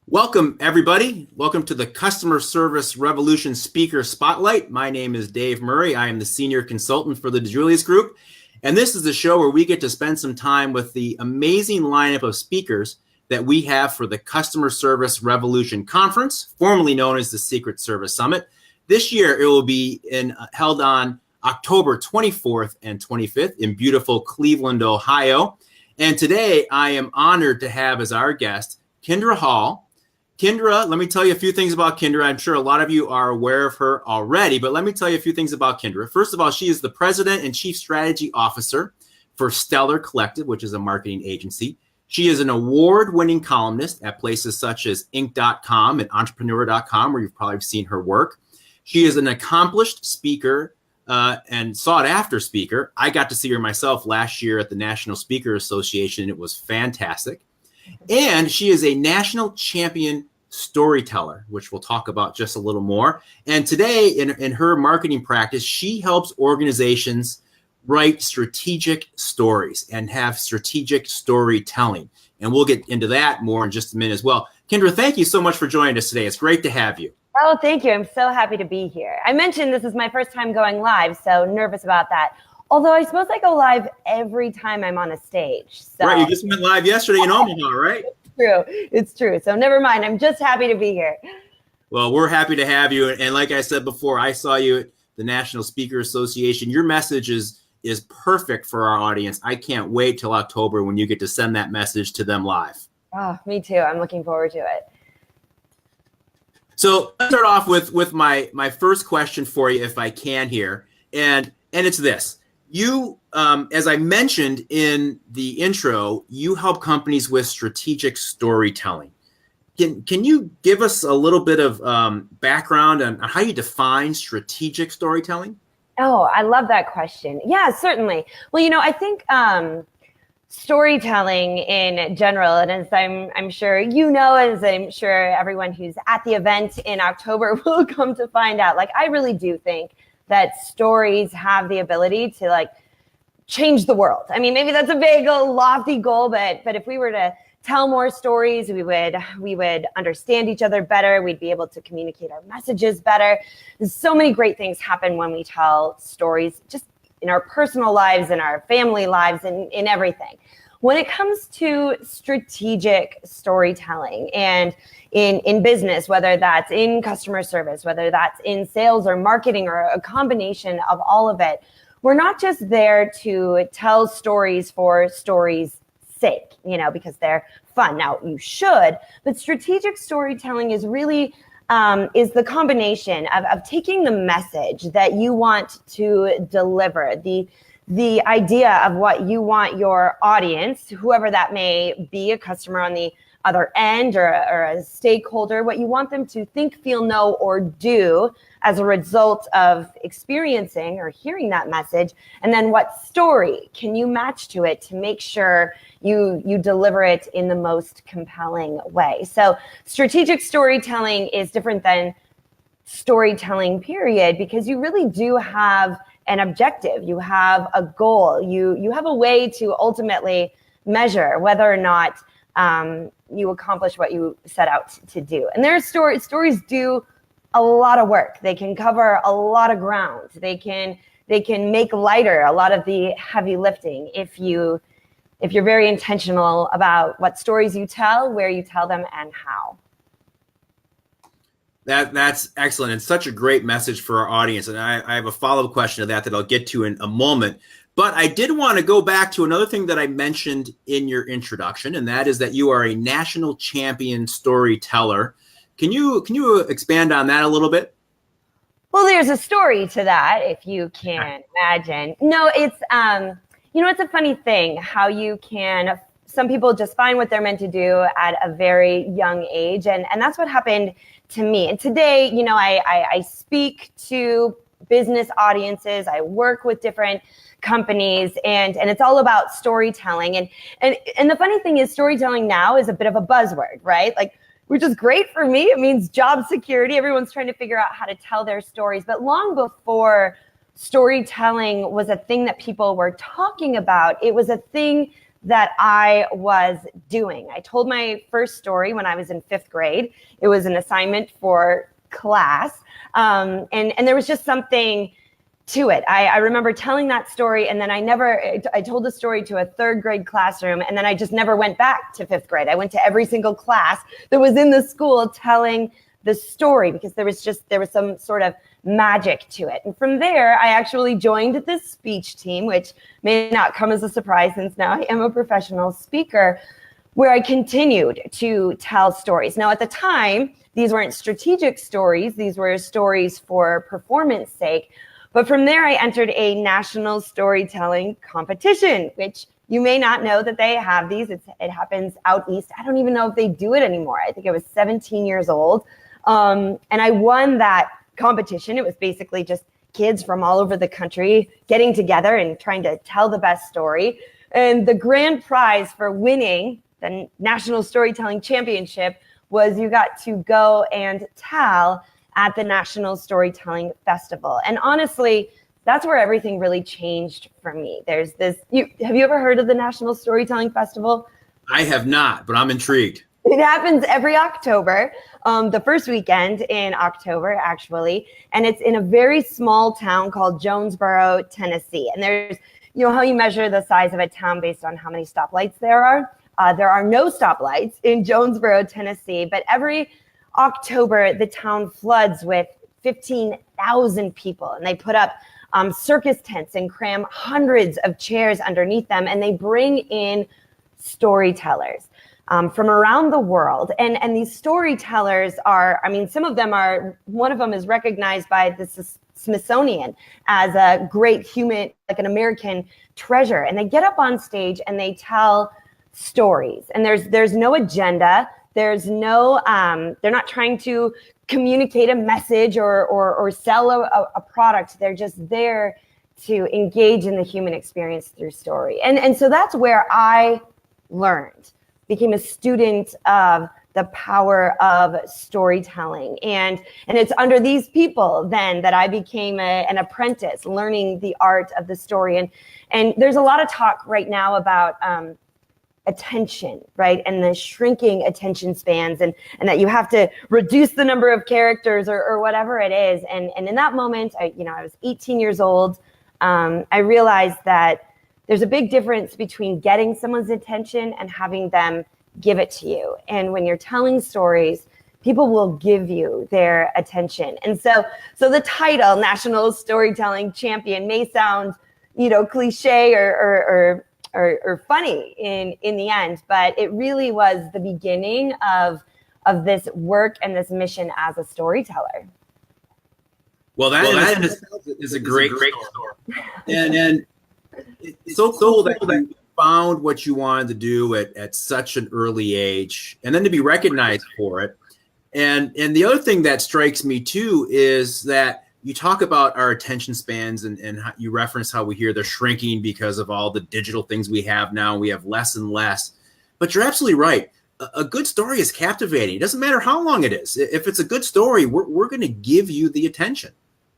Welcome, everybody. Welcome to the Customer Service Revolution Speaker Spotlight. My name is Dave Murray. I am the Senior Consultant for the DeJulius Group. And this is the show where we get to spend some time with the amazing lineup of speakers that we have for the Customer Service Revolution Conference, formerly known as the Secret Service Summit. This year, it will be held on October 24th and 25th in beautiful Cleveland, Ohio. And today, I am honored to have as our guest, Kindra Hall. Kindra, let me tell you a few things about Kindra. I'm sure a lot of you are aware of her already, but let me tell you a few things about Kindra. First of all, she is the President and Chief Strategy Officer for Steller Collective, which is a marketing agency. She is an award-winning columnist at places such as Inc.com and Entrepreneur.com, where you've probably seen her work. She is an accomplished speaker and sought-after speaker. I got to see her myself last year at the National Speaker Association. It was fantastic. And she is a national champion storyteller, which we'll talk about just a little more. And today, in her marketing practice, she helps organizations write strategic stories and have strategic storytelling. And we'll get into that more in just a minute as well. Kindra, thank you so much for joining us today. It's great to have you. Oh, thank you. I'm so happy to be here. I mentioned this is my first time going live, so nervous about that. Although I suppose I go live every time I'm on a stage. So. Right, you just went live yesterday in Omaha, right? It's true. So never mind. I'm just happy to be here. Well, we're happy to have you. And like I said before, I saw you at the National Speaker Association. Your message is perfect for our audience. I can't wait till October when you get to send that message to them live. Oh, me too. I'm looking forward to it. So let's start off with my first question for you, if I can here. And it's this. You, as I mentioned in the intro, you help companies with strategic storytelling. Can you give us a little bit of background on how you define strategic storytelling? Oh, I love that question. Yeah, certainly. Well, I think storytelling in general, and as I'm sure as I'm sure everyone who's at the event in October will come to find out, I really do think that stories have the ability to change the world. I mean, maybe that's a big, lofty goal, but if we were to tell more stories, we would understand each other better. We'd be able to communicate our messages better. There's so many great things happen when we tell stories, just in our personal lives, in our family lives, and in everything. When it comes to strategic storytelling and in business, whether that's in customer service, whether that's in sales or marketing or a combination of all of it, we're not just there to tell stories for stories' sake, because they're fun. Now, you should, but strategic storytelling is really is the combination of taking the message that you want to deliver, the idea of what you want your audience, whoever that may be, a customer on the other end or a stakeholder, what you want them to think, feel, know, or do as a result of experiencing or hearing that message. And then what story can you match to it to make sure you deliver it in the most compelling way? So strategic storytelling is different than storytelling, period, because you really do have an objective. You have a goal. You have a way to ultimately measure whether or not you accomplish what you set out to do. And their stories do a lot of work. They can cover a lot of ground. They can make lighter a lot of the heavy lifting if you're very intentional about what stories you tell, where you tell them, and how. That's excellent. It's such a great message for our audience. And I have a follow-up question to that I'll get to in a moment. But I did want to go back to another thing that I mentioned in your introduction, and that is that you are a national champion storyteller. Can you expand on that a little bit? Well, there's a story to that, if you can imagine. No, it's it's a funny thing how some people just find what they're meant to do at a very young age, and that's what happened to me. And today, I speak to business audiences. I work with different companies, and it's all about storytelling. And the funny thing is, storytelling now is a bit of a buzzword, right? Which is great for me. It means job security. Everyone's trying to figure out how to tell their stories. But long before storytelling was a thing that people were talking about, it was a thing that I was doing. I told my first story when I was in 5th grade. It was an assignment for class. And there was just something to it. I remember telling that story, and then I told the story to a 3rd grade classroom, and then I just never went back to 5th grade. I went to every single class that was in the school telling the story, because there was some sort of magic to it. And from there, I actually joined this speech team, which may not come as a surprise since now I am a professional speaker, where I continued to tell stories. Now, at the time, these weren't strategic stories. These were stories for performance sake. But from there, I entered a national storytelling competition, which you may not know that they have these. It happens out east. I don't even know if they do it anymore. I think I was 17 years old. And I won that competition. It was basically just kids from all over the country getting together and trying to tell the best story. And the grand prize for winning the National Storytelling Championship was you got to go and tell at the National Storytelling Festival. And honestly, that's where everything really changed for me. There's this, have you ever heard of the National Storytelling Festival? I have not, but I'm intrigued. It happens every October, the first weekend in October, actually. And it's in a very small town called Jonesboro, Tennessee. And there's, how you measure the size of a town based on how many stoplights there are. There are no stoplights in Jonesboro, Tennessee, but every October, the town floods with 15,000 people, and they put up circus tents and cram hundreds of chairs underneath them, and they bring in storytellers from around the world. And these storytellers are, some of them are, one of them is recognized by the Smithsonian as a great human, like an American treasure. And they get up on stage and they tell stories, and there's no agenda. There's no, they're not trying to communicate a message or sell a product. They're just there to engage in the human experience through story. And so that's where I learned, became a student of the power of storytelling. And it's under these people then that I became an apprentice, learning the art of the story. And there's a lot of talk right now about attention, right? And the shrinking attention spans, and that you have to reduce the number of characters or whatever it is. And in that moment, I was 18 years old. I realized that there's a big difference between getting someone's attention and having them give it to you. And when you're telling stories, people will give you their attention. And so the title, National Storytelling Champion, may sound, cliche or funny in the end, but it really was the beginning of this work and this mission as a storyteller. Well, that is a great story. And it's so cool that you found what you wanted to do at such an early age, and then to be recognized for it. And the other thing that strikes me too is that you talk about our attention spans, and how you reference how we hear they're shrinking because of all the digital things we have now. We have less and less. But you're absolutely right. A good story is captivating. It doesn't matter how long it is. If it's a good story, we're going to give you the attention.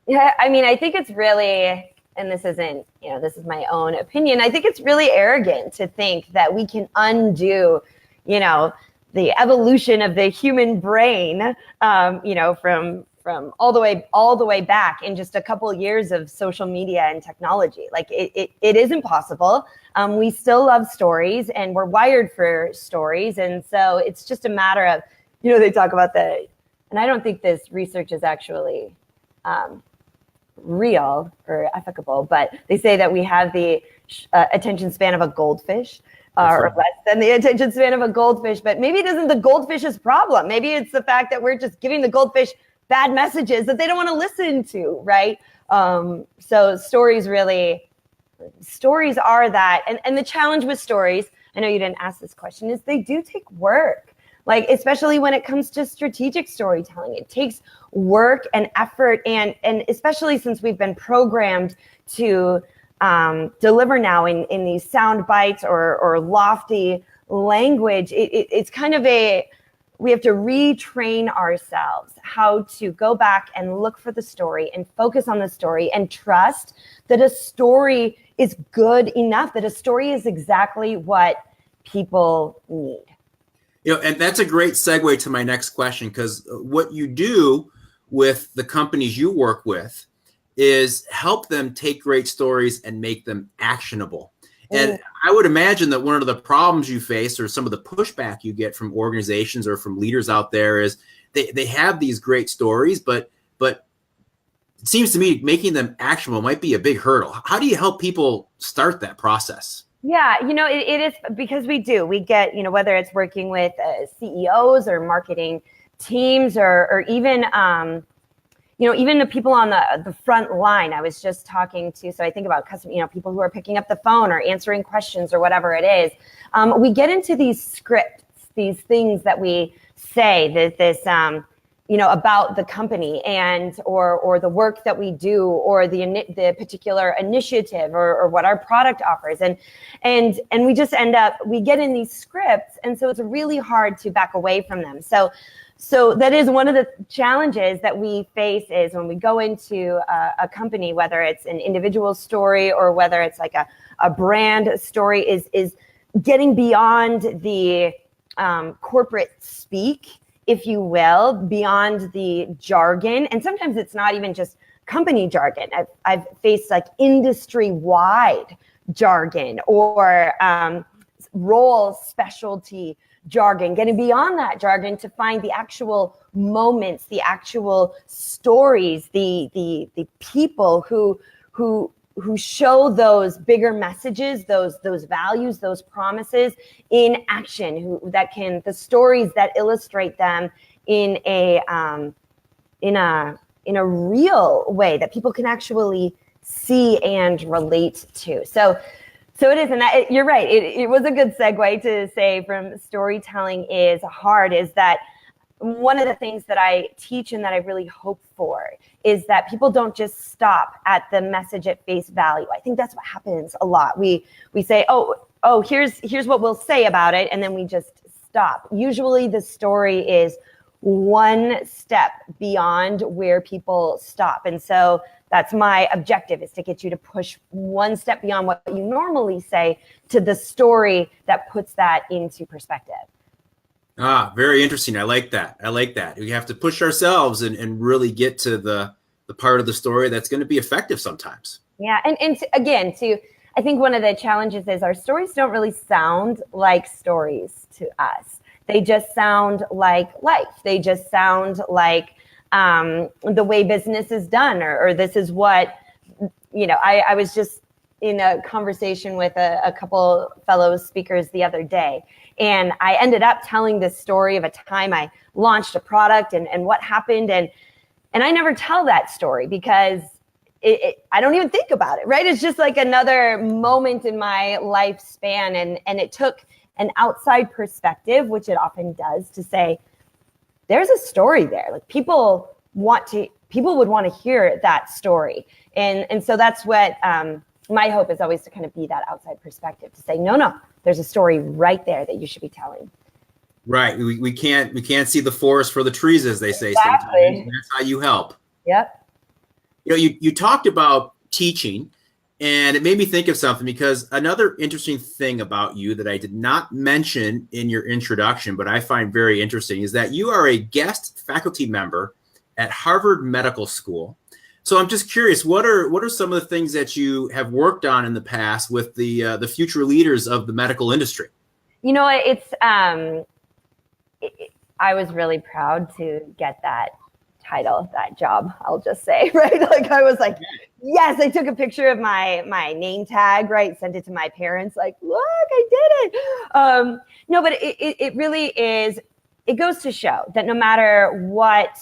Yeah, I think it's really, and this isn't, this is my own opinion, I think it's really arrogant to think that we can undo, the evolution of the human brain, from all the way back in just a couple of years of social media and technology. Like it isn't possible. We still love stories, and we're wired for stories. And so it's just a matter of, they talk about and I don't think this research is actually real or ethical, but they say that we have the attention span of a goldfish. Or less than the attention span of a goldfish. But maybe it isn't the goldfish's problem. Maybe it's the fact that we're just giving the goldfish bad messages that they don't want to listen to, right? So stories are that. And the challenge with stories, I know you didn't ask this question, is they do take work. Like, especially when it comes to strategic storytelling, it takes work and effort. And especially since we've been programmed to deliver now in these sound bites or lofty language, it's kind of we have to retrain ourselves how to go back and look for the story and focus on the story and trust that a story is good enough, that a story is exactly what people need. And that's a great segue to my next question, because what you do with the companies you work with is help them take great stories and make them actionable. And I would imagine that one of the problems you face, or some of the pushback you get from organizations or from leaders out there, is they have these great stories, but it seems to me making them actionable might be a big hurdle. How do you help people start that process? Yeah, it is, because we get, whether it's working with CEOs or marketing teams or even, even the people on the front line. I was just talking to, so I think about people who are picking up the phone or answering questions or whatever it is. We get into these scripts, these things that we say, about the company or the work that we do, or the particular initiative or what our product offers. And we just we get in these scripts. And so it's really hard to back away from them. So that is one of the challenges that we face, is when we go into a company, whether it's an individual story or whether it's like a brand story, is getting beyond the corporate speak, if you will, beyond the jargon. And sometimes it's not even just company jargon. I've faced like industry-wide jargon or role specialty jargon, getting beyond that jargon to find the actual moments, the actual stories, the people who show those bigger messages, those values, those promises in action, the stories that illustrate them in a real way that people can actually see and relate to. So it is, and you're right. It was a good segue to say from storytelling is hard, is that one of the things that I teach and that I really hope for is that people don't just stop at the message at face value. I think that's what happens a lot. We say, oh, here's what we'll say about it, and then we just stop. Usually the story is one step beyond where people stop. And so that's my objective, is to get you to push one step beyond what you normally say to the story that puts that into perspective. Very interesting. I like that. We have to push ourselves and really get to the part of the story that's going to be effective sometimes. Yeah. And again, I think one of the challenges is our stories don't really sound like stories to us. They just sound like life. They just sound like the way business is done, or this is what, I was just in a conversation with a couple fellow speakers the other day, and I ended up telling this story of a time I launched a product and what happened. And I never tell that story because I don't even think about it, right? It's just like another moment in my lifespan. And it took an outside perspective, which it often does, to say, there's a story there. Like people would want to hear that story. And so that's what my hope is, always to kind of be that outside perspective, to say, no, there's a story right there that you should be telling. Right. We can't see the forest for the trees, as they say. Exactly. Sometimes. That's how you help. Yep. You talked about teaching, and it made me think of something, because another interesting thing about you that I did not mention in your introduction, but I find very interesting, is that you are a guest faculty member at Harvard Medical School. So I'm just curious, what are some of the things that you have worked on in the past with the future leaders of the medical industry? I was really proud to get that title, that job, I'll just say, right? Like I was like, yes, I took a picture of my name tag, right? Sent it to my parents, like, look, I did it. No, but it really is, it goes to show that no matter what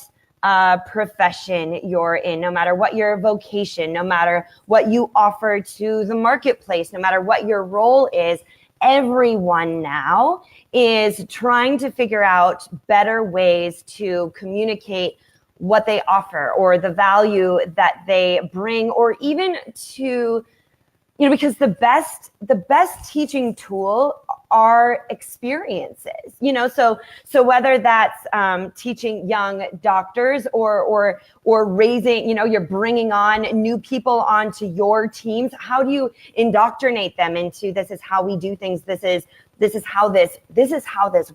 profession you're in, no matter what your vocation, no matter what you offer to the marketplace, no matter what your role is, everyone now is trying to figure out better ways to communicate what they offer or the value that they bring, or even to because the best teaching tool are experiences, so whether that's teaching young doctors or raising, you're bringing on new people onto your teams. How do you indoctrinate them into, this is how we do things, this is how this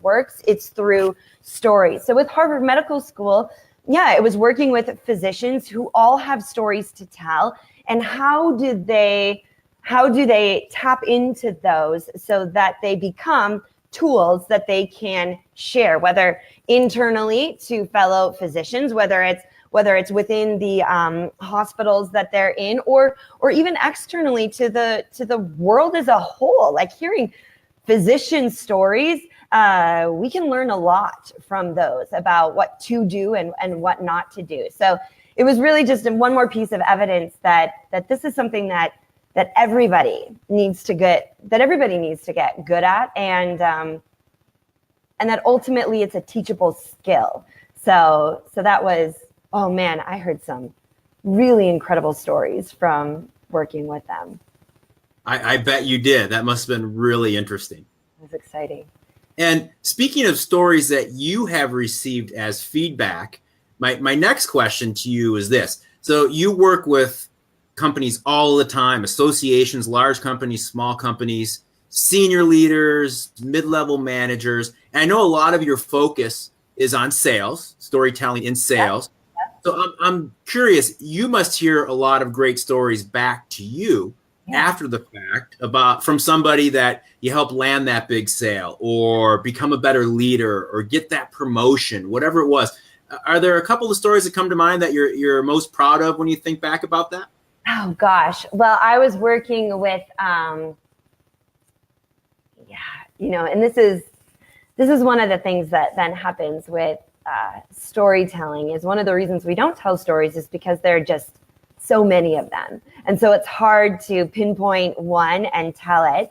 works? It's through stories. So with Harvard Medical School, it was working with physicians who all have stories to tell, and how do they tap into those so that they become tools that they can share, whether internally to fellow physicians, whether it's within the hospitals that they're in, or even externally to the world as a whole. Like hearing physician stories, we can learn a lot from those about what to do and what not to do. So it was really just one more piece of evidence that this is something that everybody needs to get good at, and that ultimately it's a teachable skill. So that was, oh man, I heard some really incredible stories from working with them. I bet you did. That must have been really interesting. It was exciting. And speaking of stories that you have received as feedback, my next question to you is this. So you work with companies all the time, associations, large companies, small companies, senior leaders, mid-level managers. And I know a lot of your focus is on sales, storytelling in sales. Yep. So I'm curious, you must hear a lot of great stories back to you after the fact from somebody that you helped land that big sale or become a better leader or get that promotion, whatever it was. Are there a couple of stories that come to mind that you're most proud of when you think back about that? Oh gosh. Well, I was working with, and this is one of the things that then happens with storytelling. Is one of the reasons we don't tell stories is because there are just so many of them. And so it's hard to pinpoint one and tell it.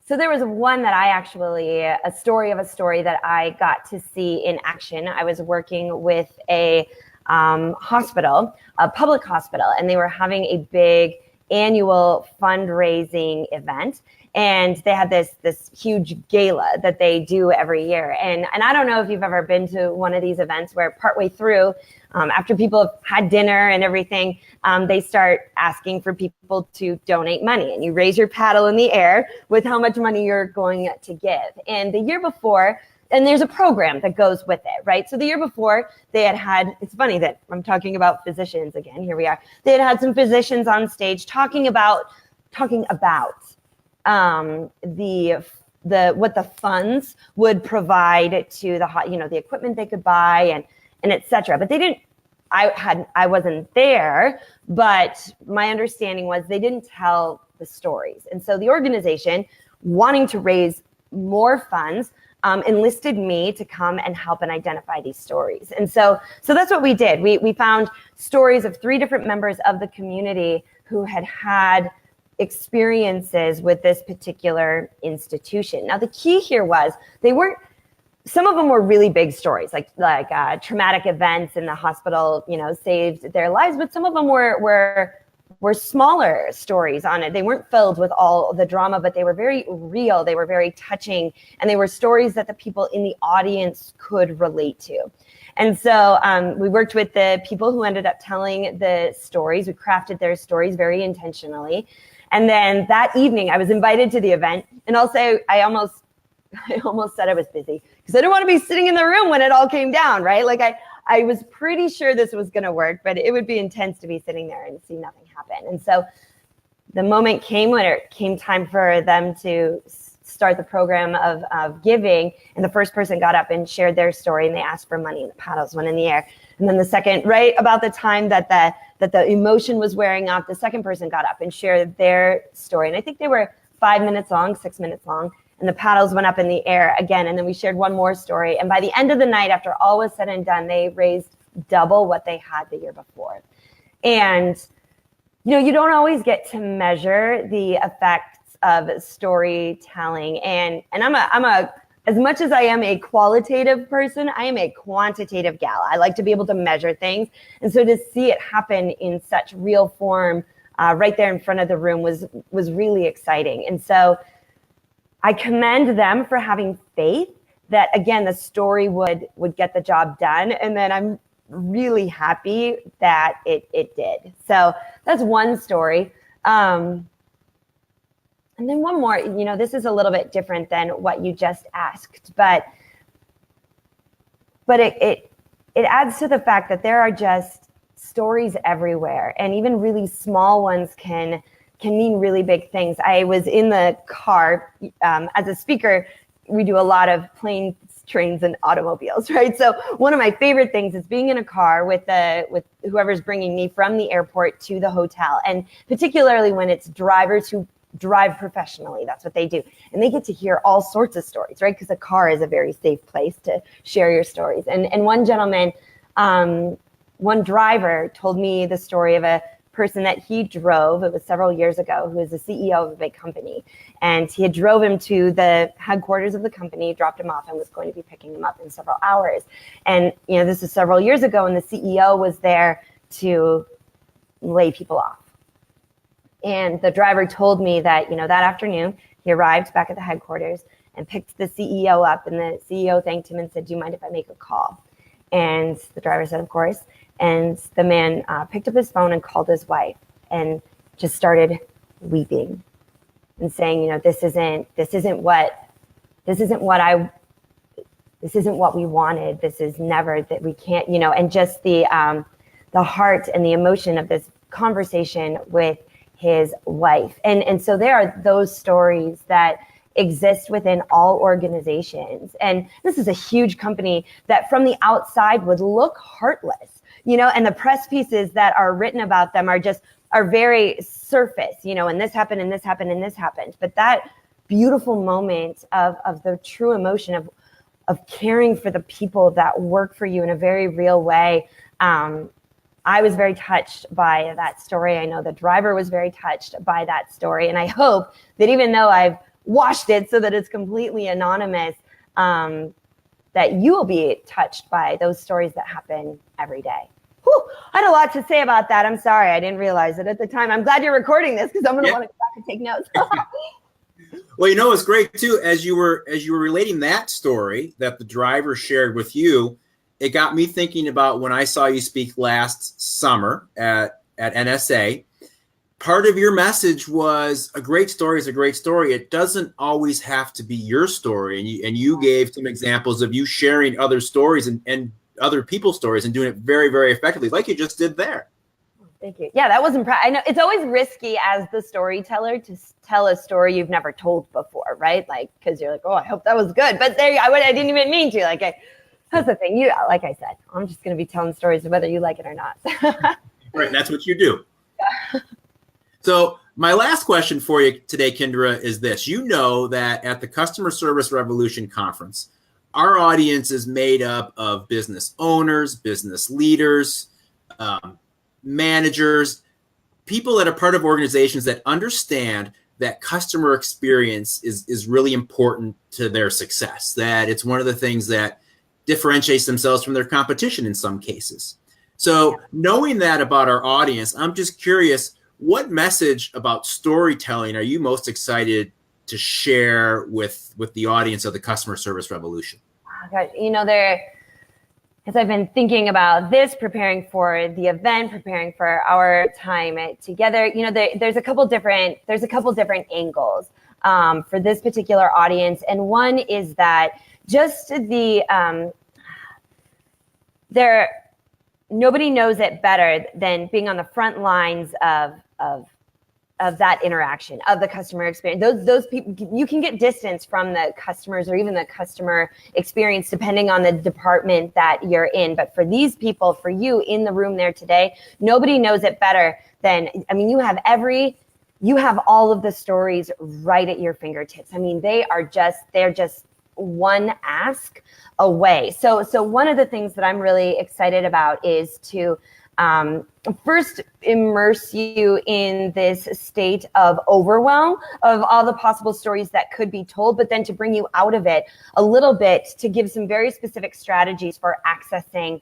So there was one that a story that I got to see in action. I was working with a hospital, a public hospital, and they were having a big annual fundraising event. And they had this huge gala that they do every year. And I don't know if you've ever been to one of these events where partway through, after people have had dinner and everything, they start asking for people to donate money. And you raise your paddle in the air with how much money you're going to give. And the year before, and there's a program that goes with it, right? So the year before, they had, it's funny that I'm talking about physicians again, here we are. They had some physicians on stage talking about what the funds would provide to the equipment they could buy and et cetera. But they didn't, I wasn't there, but my understanding was they didn't tell the stories. And so the organization, wanting to raise more funds, enlisted me to come and help and identify these stories. And so that's what we did. We found stories of 3 different members of the community who had experiences with this particular institution. Now, the key here was some of them were really big stories, like traumatic events in the hospital, saved their lives, but some of them were smaller stories on it. They weren't filled with all the drama, but they were very real. They were very touching, and they were stories that the people in the audience could relate to. And so we worked with the people who ended up telling the stories. We crafted their stories very intentionally. And then that evening, I was invited to the event, and I'll say I almost said I was busy because I didn't want to be sitting in the room when it all came down, right? Like I was pretty sure this was going to work, but it would be intense to be sitting there and see nothing happen. And so the moment came when it came time for them to start the program of giving, and the first person got up and shared their story, and they asked for money, and the paddles went in the air. And then the second, right about the time that the emotion was wearing off, the second person got up and shared their story. And I think they were 5 minutes long, 6 minutes long, and the paddles went up in the air again. And then we shared one more story. And by the end of the night, after all was said and done, they raised double what they had the year before. And, you don't always get to measure the effects of storytelling. And I'm a as much as I am a qualitative person, I am a quantitative gal. I like to be able to measure things. And so to see it happen in such real form right there in front of the room was really exciting. And so I commend them for having faith that, again, the story would get the job done. And then I'm really happy that it did. So that's one story. And then one more, this is a little bit different than what you just asked, but it adds to the fact that there are just stories everywhere, and even really small ones can mean really big things. I was in the car as a speaker. We do a lot of planes, trains, and automobiles, right? So one of my favorite things is being in a car with whoever's bringing me from the airport to the hotel, and particularly when it's drivers who drive professionally. That's what they do. And they get to hear all sorts of stories, right? Because a car is a very safe place to share your stories. And one gentleman, one driver told me the story of a person that he drove. It was several years ago, who was the CEO of a big company. And he had drove him to the headquarters of the company, dropped him off, and was going to be picking him up in several hours. And, this is several years ago, and the CEO was there to lay people off. And the driver told me that, that afternoon, he arrived back at the headquarters and picked the CEO up, and the CEO thanked him and said, "Do you mind if I make a call?" And the driver said, "Of course." And the man picked up his phone and called his wife and just started weeping and saying, this isn't what we wanted. This is never that we can't, and just the heart and the emotion of this conversation with his wife. And so there are those stories that exist within all organizations. And this is a huge company that from the outside would look heartless, and the press pieces that are written about them are very surface, and this happened and this happened and this happened. But that beautiful moment of the true emotion of caring for the people that work for you in a very real way, I was very touched by that story. I know the driver was very touched by that story. And I hope that even though I've washed it so that it's completely anonymous, that you will be touched by those stories that happen every day. Whew, I had a lot to say about that. I'm sorry, I didn't realize it at the time. I'm glad you're recording this because I'm going to want to go back and take notes. Well, it's great too. As you were relating that story that the driver shared with you, it got me thinking about when I saw you speak last summer at NSA. Part of your message was a great story is a great story. It doesn't always have to be your story. And you gave some examples of you sharing other stories and other people's stories and doing it very, very effectively, like you just did there. Thank you. Yeah, that wasn't. I know it's always risky as the storyteller to tell a story you've never told before, right? Like, because you're like, oh, I hope that was good. But there, I didn't even mean to. Like, that's the thing. Like I said, I'm just going to be telling stories whether you like it or not. Right, that's what you do. Yeah. So my last question for you today, Kindra, is this. You know that at the Customer Service Revolution Conference, our audience is made up of business owners, business leaders, managers, people that are part of organizations that understand that customer experience is really important to their success, that it's one of the things that differentiates themselves from their competition in some cases. So knowing that about our audience, I'm just curious, what message about storytelling are you most excited to share with the audience of the Customer Service Revolution? Oh, God, as I've been thinking about this, preparing for the event, preparing for our time together, there's a couple different angles for this particular audience, and one is that just nobody knows it better than being on the front lines of that interaction, of the customer experience. Those people, you can get distance from the customers or even the customer experience depending on the department that you're in. But for these people, for you in the room there today, nobody knows it better than, you have all of the stories right at your fingertips. They're just one ask away. So one of the things that I'm really excited about is to first immerse you in this state of overwhelm of all the possible stories that could be told, but then to bring you out of it a little bit, to give some very specific strategies for accessing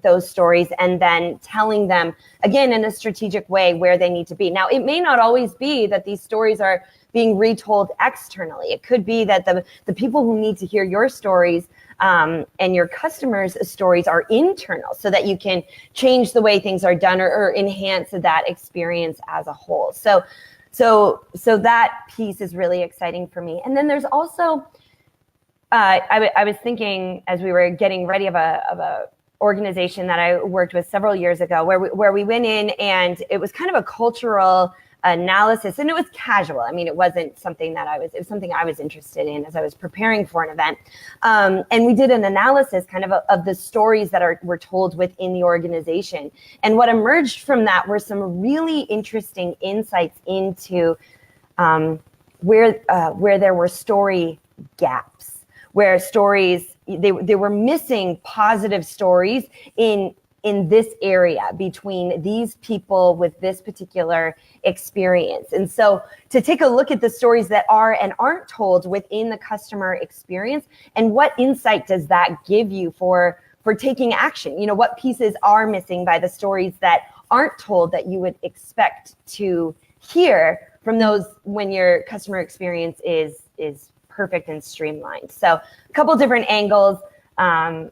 those stories and then telling them, again, in a strategic way where they need to be. Now, it may not always be that these stories are being retold externally. It could be that the people who need to hear your stories and your customers' stories are internal, so that you can change the way things are done or enhance that experience as a whole. So that piece is really exciting for me. And then there's also, I was thinking as we were getting ready of a organization that I worked with several years ago, where we went in and it was kind of a cultural analysis, and it was casual. I mean, it wasn't something it was something I was interested in as I was preparing for an event. And we did an analysis kind of the stories that were told within the organization. And what emerged from that were some really interesting insights into where there were story gaps, where stories, they were missing positive stories in this area between these people with this particular experience. And so to take a look at the stories that are and aren't told within the customer experience, and what insight does that give you for taking action? You know, what pieces are missing by the stories that aren't told that you would expect to hear from those when your customer experience is perfect and streamlined. So a couple different angles. How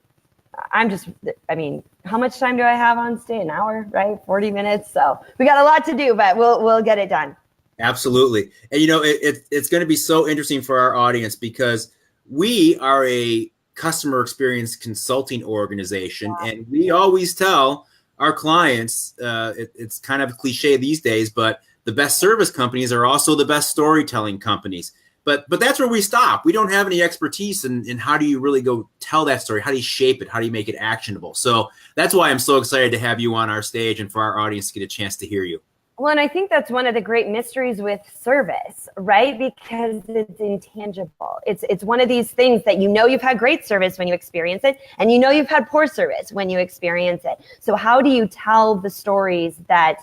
much time do I have on stage? An hour, right? 40 minutes. So we got a lot to do, but we'll get it done. Absolutely. And you know, it's going to be so interesting for our audience, because we are a customer experience consulting organization. Wow. And we always tell our clients, it's kind of a cliche these days, but the best service companies are also the best storytelling companies. But that's where we stop. We don't have any expertise in how do you really go tell that story? How do you shape it? How do you make it actionable? So that's why I'm so excited to have you on our stage and for our audience to get a chance to hear you. Well, and I think that's one of the great mysteries with service, right? Because it's intangible. It's one of these things that you know you've had great service when you experience it, and you know you've had poor service when you experience it. So how do you tell the stories that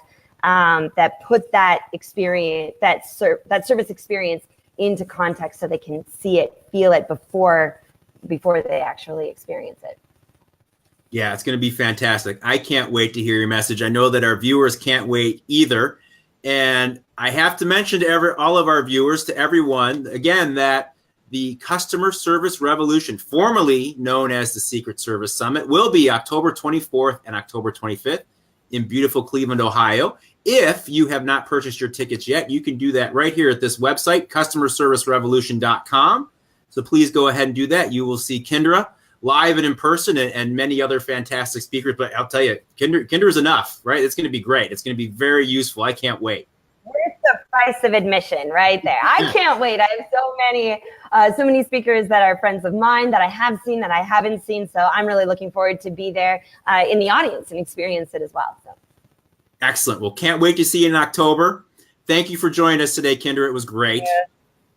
put that experience, that service experience into context, so they can see it, feel it before they actually experience it? Yeah, it's going to be fantastic. I can't wait to hear your message. I know that our viewers can't wait either. And I have to mention to all of our viewers, to everyone, again, that the Customer Service Revolution, formerly known as the Secret Service Summit, will be October 24th and October 25th in beautiful Cleveland, Ohio. If you have not purchased your tickets yet, you can do that right here at this website, customerservicerevolution.com. So please go ahead and do that. You will see Kindra live and in person, and many other fantastic speakers. But I'll tell you, Kindra is enough, right? It's going to be great. It's going to be very useful. I can't wait. Where's the price of admission right there? I can't wait. I have so many speakers that are friends of mine that I have seen, that I haven't seen. So I'm really looking forward to be there in the audience and experience it as well. So. Excellent. Well, can't wait to see you in October. Thank you for joining us today, Kindra. It was great. Yeah.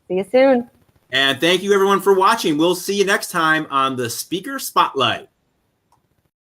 See you soon. And thank you, everyone, for watching. We'll see you next time on the Speaker Spotlight.